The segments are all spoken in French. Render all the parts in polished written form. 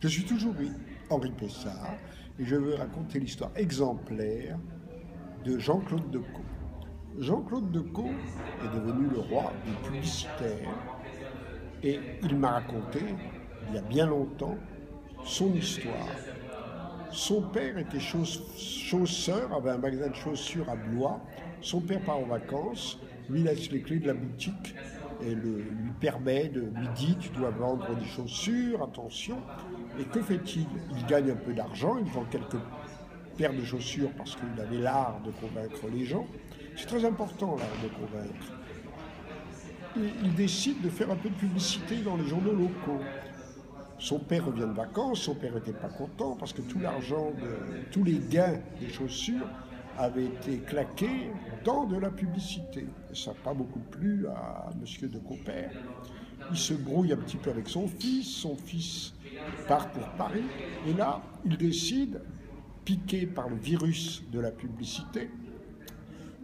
Je suis toujours Henri Pessard et je veux raconter l'histoire exemplaire de Jean-Claude Decaux. Jean-Claude Decaux est devenu le roi du publicitaire et il m'a raconté, il y a bien longtemps, son histoire. Son père était chausseur, avait un magasin de chaussures à Blois. Son père part en vacances, lui laisse les clés de la boutique et lui dit tu dois vendre des chaussures, attention. Et que fait-il? Il gagne un peu d'argent, il vend quelques paires de chaussures parce qu'il avait l'art de convaincre les gens. C'est très important l'art de convaincre. Et il décide de faire un peu de publicité dans les journaux locaux. Son père revient de vacances, son père n'était pas content parce que tout l'argent, tous les gains des chaussures avaient été claqués dans de la publicité. Et ça n'a pas beaucoup plu à M. Decaux père. Il se brouille un petit peu avec son fils part pour Paris, et là, il décide, piqué par le virus de la publicité,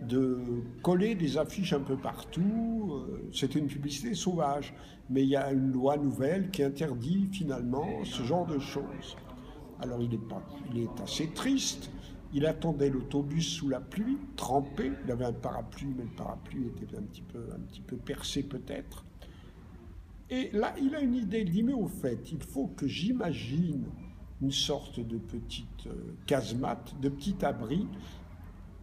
de coller des affiches un peu partout. C'était une publicité sauvage, mais il y a une loi nouvelle qui interdit finalement ce genre de choses. Alors il est assez triste, il attendait l'autobus sous la pluie, trempé, il avait un parapluie, mais le parapluie était un petit peu percé peut-être. Et là, il a une idée, il dit, mais au fait, il faut que j'imagine une sorte de petite casemate, de petit abri,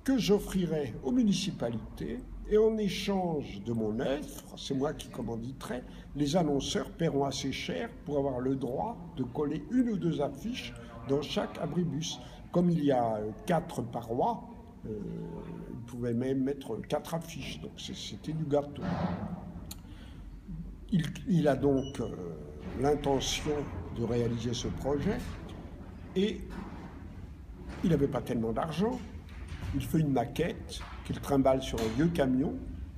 que j'offrirai aux municipalités, et en échange de mon œuvre, c'est moi qui commanditerai, les annonceurs paieront assez cher pour avoir le droit de coller 1 ou 2 affiches dans chaque abribus. Comme il y a 4 parois, ils pouvaient même mettre 4 affiches, donc c'était du gâteau. Il a donc l'intention de réaliser ce projet et il n'avait pas tellement d'argent. Il fait une maquette qu'il trimballe sur un vieux camion,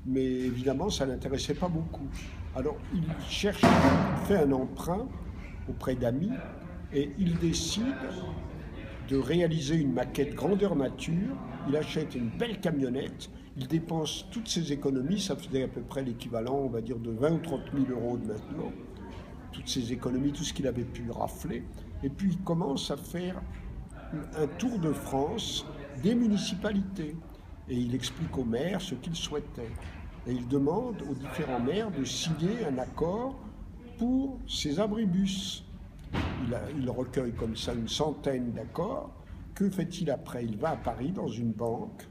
mais évidemment ça ne l'intéressait pas beaucoup. Alors il fait un emprunt auprès d'amis et il décide de réaliser une maquette grandeur nature. Il achète une belle camionnette, il dépense toutes ses économies, ça faisait à peu près l'équivalent, on va dire, de 20 ou 30 000 euros de maintenant, toutes ses économies, tout ce qu'il avait pu rafler, et puis il commence à faire un tour de France des municipalités, et il explique aux maires ce qu'il souhaitait, et il demande aux différents maires de signer un accord pour ces abribus. Il recueille comme ça une centaine d'accords. Que fait-il après? Il va à Paris dans une banque.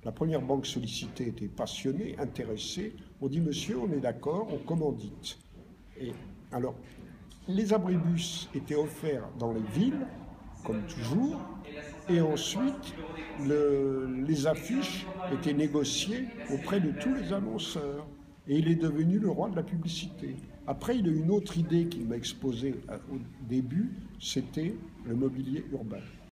La première banque sollicitée était passionnée, intéressée. On dit, monsieur, on est d'accord, on commandite. Et alors, les abribus étaient offerts dans les villes, comme toujours, et ensuite, les affiches étaient négociées auprès de tous les annonceurs. Et il est devenu le roi de la publicité. Après, il a une autre idée qu'il m'a exposée au début, c'était le mobilier urbain.